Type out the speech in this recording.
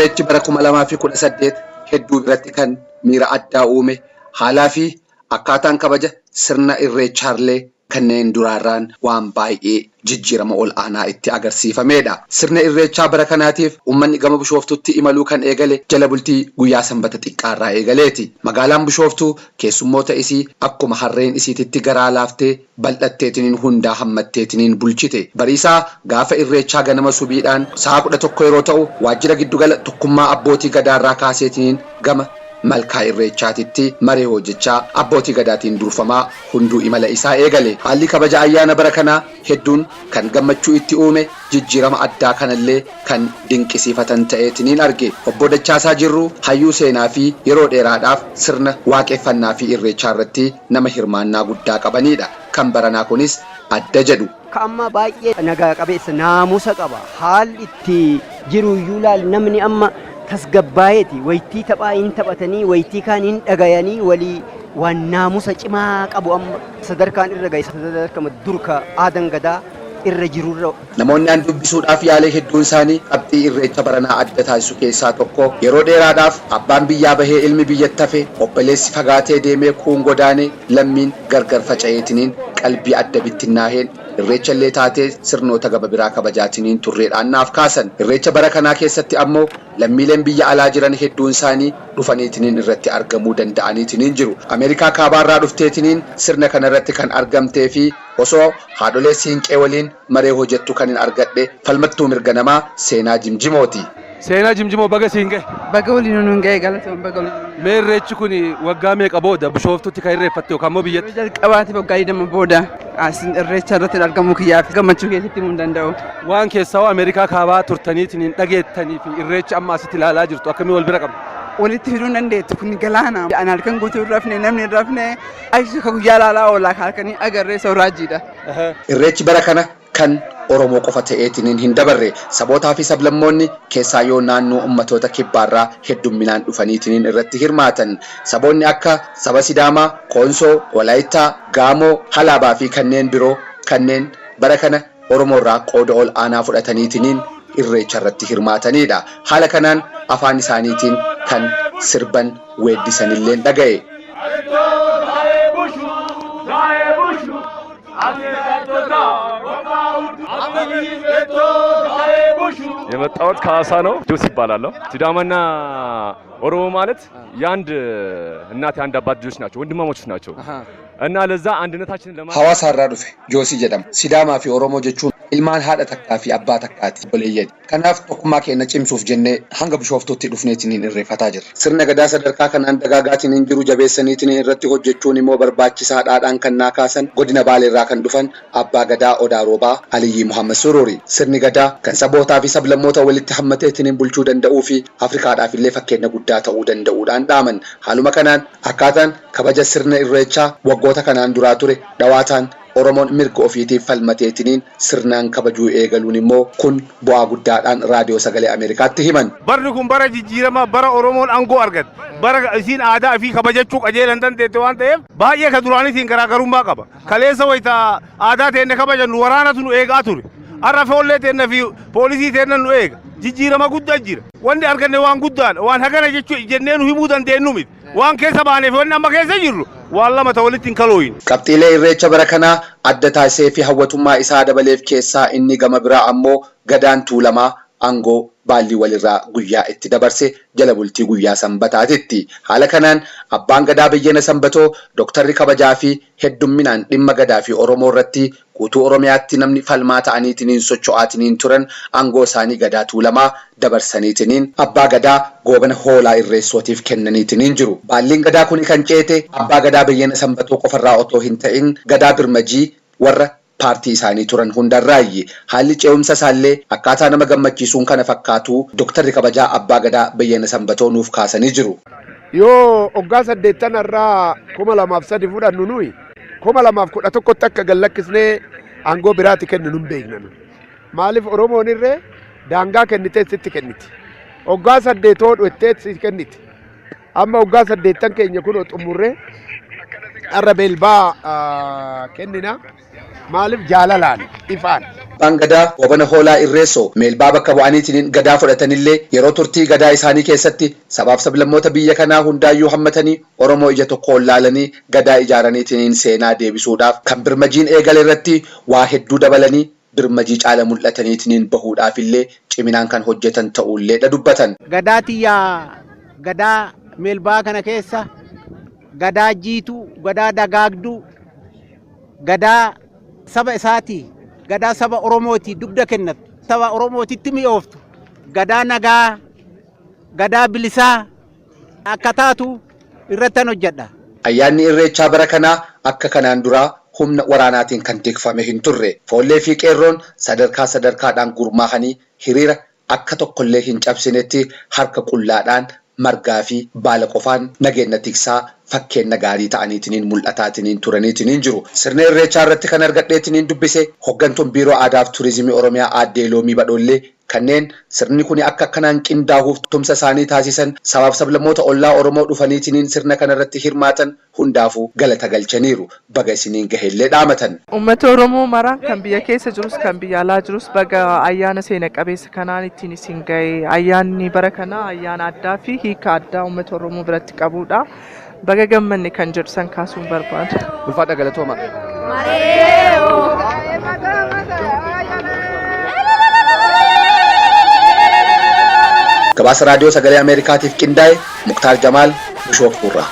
irreechi bara 2018 hedduu biratti kan miira addaa uume haalaa fi akkaataan kabaja sirna irreechaallee kanneen duraarraan waan baay'ee jijjiirama ol aanaa itti agarsiifamedha. Sirna irreechaa bara kanaatiif uummanni gama Bishooftuutti imaluu kan eegale jala bultii guyyaa sanbata xiqqaarraa eegaleeti. Magaalaan Bishooftuu keessummoota isii akkuma harreen isiititti garaa laaftee bal'atteetiniin hundaa hammatteetiniin bulchite. Bariisaa gaafa irreechaa ganama subiidhaan sa'a 11 yeroo ta'u waajjira giddugala tokkummaa abbootii gadaarraa kaaseetiniin gama malkaa irreechaatitti maree hojjechaa abbootii gadaatiin durfamaa hunduu imala isaa eegale. Haalli kabaja ayyaana bara kanaa hedduun kan gammachuu itti uume jijjiirama addaa kanallee kan dinqisiifatan ta'eetiniin arge. Obbo Dachaasaa Jirruu hayyuu seenaa fi yeroo dheeraadhaaf sirna waaqeffannaa fi irreechaa irratti nama hirmaannaa guddaa qabanidha. Kan baranaa kunis adda jedhu. Amma baay'ee nagaa qabeessa naamusa qaba. Haalli itti jiru iyyuu laal namni amma tasgabbaa'eeti waytii taphaa hin taphatanii waytii kaan hin dhagayanii walii waan naamusa cimaa qabu amma sadarkaan irra ga'e sadarkama durka aadan gadaa irra jirurra. Namoonni an dubbisuudhaaf yaalee hedduun isaanii qabxii irreecha baranaa adda taasisu keessaa tokko yeroo dheeraadhaaf abbaan biyyaa bahee ilmi biyyatti hafe obboleessi fagaatee deemee kuun godaanee lammiin gargar faca'eetiniin qalbii adda bittinnaaheen irreecha illee taatee sirnoota gaba biraa kabajaatiniin turreedhaan naaf kaasan. Irreecha bara kanaa keessatti ammoo lammiileen biyya alaa jiran hedduun isaanii dhufaniitiniin irratti argamuu danda'aniitiniin jiru. Ameerikaa kaabaarraa dhufteetiniin sirna kanarratti kan argamtee fi osoo haadholee siinqee waliin maree hojjettu kan hin argadhe falmattuu mirga namaa Seenaa Jimjimooti. Seenaa Jimjimoo baga siinqee. Baga waliin nuun ga'e galatoon baga waliin. Mee irreechi kun waggaa meeqa booda Bishooftuutti kan irreeffatte yookaan immoo biyyatti? Jalqabaati waggaa 20 booda asin irreecha irratti argamuu kiyyaaf gammachuu keessatti himuu hin danda'u. Waan keessaa Ameerikaa kaabaa turtaniitiin hin dhageettanii fi irreecha amma asitti ilaalaa jirtu akkamii wal bira qabna? Walitti fiduu hin dandeettu kun galaana. An halkan guutuu hin rafne namni hin rafne aisha guyyaa laalaa oolaa halkanii agarree sooraajiidha. Irreechi bara kana kan Oromoo qofa ta'eetiniin hin dabarre sabootaa fi sablammoonni keessaa yoo naannoo ummatoota kibbaarraa heddumminaan dhufaniitiniin irratti hirmaatan. Saboonni akka saba Sidaamaa, Koonsoo, Walaayittaa, Gaamoo, Halaabaa fi kanneen biroo kanneen bara kana Oromoo irraa qooda ol aanaa fudhataniitiniin irreecha irratti hirmaatanidha. Haala kanaan afaan isaaniitiin kan sirban weeddisanillee dhaga'e. የመጣሁት ከሐዋሳ ነው። ጆስ ይባላለሁ። ሲዳማና ኦሮሞ ማለት የአንድ እናት የአንድ አባት ልጆች ናቸው፣ ወንድማማቾች ናቸው እና ለዛ አንድነታችንን ለማለት ሐዋሳarraa dhufe Joosi jedhama. Sidaamaa fi Oromoo jechuun ilmaan haadha takkaa fi abbaa takkaati boleeyyan. Kanaaf tokkummaa keenya cimsuuf jennee hanga Bishooftuutti dhufneetiniin irreeffataa jirra. Sirna gadaa sadarkaa kanaan dagaagaatiin hin jiru jabeessaniitiin irratti hojjechuun immoo barbaachisaadhaadhaan kan naa kaasan godina Baaleerraa kan dhufan abbaa gadaa Odaa Roobaa Aliyyi Muhammad Sururi. Sirni gadaa kan sabootaa fi sablammoota walitti hammateetiin bulchuu danda'uu fi Afrikaadhaaf illee fakkeenya guddaa ta'uu danda'uudhaan dhaaman. Haaluma kanaan akkaataan kabaja sirna irreechaa waggoota kanaan duraa ture dhawaataan Oromoon mirga ofiitiif falmateetiniin sirnaan kabajuu eegaluun immoo kun bu'aa guddaadhaan raadiyoo sagalee Ameerikaatti himan. Barri kun bara jijjiiramaa bara Oromoon aangoo argate bara isiin aadaa fi kabajachuu qajeelan dandeette waan ta'eef baay'ee ka duraanitiin garaagarummaa qaba. Kaleessa wayita aadaa teenne kabajannu waraanatu nu eegaa ture. Har'a foollee teenne fi poolisii teenne nu eega. Jijjiirama guddaa jira. Wanti arganne waan guddaadha. Waan hagana jechuu jennee nu himuu dandeenyu miti. Waan keessa baaneef wanni amma keessa jirru waan lama ta'u walitti hin kalooyin. Qabxiilee irreecha bara kanaa adda taasisee fi hawwatummaa isaa dabaleef keessaa inni gama biraa ammoo gadaan tuulamaa aangoo baallii walirraa guyyaa itti dabarse jala bultii guyyaa sanbataatitti. Haala kanaan abbaan gadaa Beyyena Sanbatoo dooktarri kabajaa fi heddumminaan dhimma gadaa fi Oromoo irratti guutuu Oromiyaatti namni falmaa ta'aniitiniin socho'aatiniin turan aangoo isaanii gadaa tuulamaa dabarsaniitiniin abbaa gadaa goobana hoolaa irreessootiif kennaniitiniin jiru. Baalliin gadaa kun kan ceete abbaa gadaa Beyyena Sanbatoo qofarraa otoo hin ta'in gadaa birmajii warra paartii isaanii turan hundarraayi. Haalli ce'umsa isaallee akkaataa nama gammachiisuun kana fakkaatu dooktarri kabajaa abbaa gadaa Beyyena Sanbatoo nuuf kaasanii jiru. Yoo waggaa 8 irraa 2003 fudhannu nuyi 2011 akka gallakkisnee aangoo biraatti kennu nun beekna. Maaliif Oromoon irree daangaa kennitee sitti kenniti. Waggaa 8 dhuettee sitti kenniti. Amma waggaa 8 keenya kun xumurree arra beelbaa kennina. Maaliif jaalalaan ifaan abbaan gadaa Obana Hoolaa Irreessoo meelbaa bakka bu'aniitiin gadaa fudhatanillee yeroo turtii gadaa isaanii keessatti sabaaf sablammoota biyya kanaa hundaayyuu hammatanii Oromoo ija tokkoon laalanii gadaa ijaaraniitiin seenaa deebisuudhaaf kan birmajiin eegale irratti waa hedduu dabalanii birmajii caala mul'ataniitiin bahuudhaafillee ciminaan kan hojjetan ta'ullee dubbatan. Gadaa tiyyaa gadaa meelbaa kana keessa gadaa jiituu, gadaa dagaagduu, gadaa saba isaati, gadaa saba Oromooti dugda kennatu, saba Oromootitti mi'ooftu, gadaa nagaa, gadaa bilisaa akka taatu irrattan hojjedha. Ayyaanni Irreechaa bara kanaa akka kanaan duraa humna waraanaatiin kan tikfame hin turre. Foollee fi qeerroon sadarkaadhaan gurmaahanii hiriira akka tokkollee hin cabsinetti harka qullaadhaan margaa fi baala qofaan nageenya tiksaa fakkeenya gaarii ta'aniitiin mul'ataatiin turaniitiin jiru. Sirna Irreechaa irratti kan argadheetiin dubbise hoggantuun Biiroo Aadaa fi Turizimii Oromiyaa Aaddee Loomii Badhoollee kanneen sirni kun akka kanaan qindaa'uuf tumsa isaanii taasisan sabaaf sablammoota ollaa Oromoo dhufaniitiin sirna kana irratti hirmaatan hundaafuu galata galchaniiru. Baga isiniin gaheellee dhaamatan. Uummata Oromoo maraan kan biyya keessa jirus kan biyya alaa jirus baga ayyaana seena qabeessa kanaan ittiin isin gahe. Ayyaanni bara kanaa ayyaana addaa fi hiika addaa uummata Oromoo biratti qabudha. Baga gammanne kan jedhu san kaasuun barbaada. Ulfaadha galatooma. Gabaasa raadiyoo sagalee Ameerikaatiif qindaa'e Muktaar Jamaal Bishooftuurraa.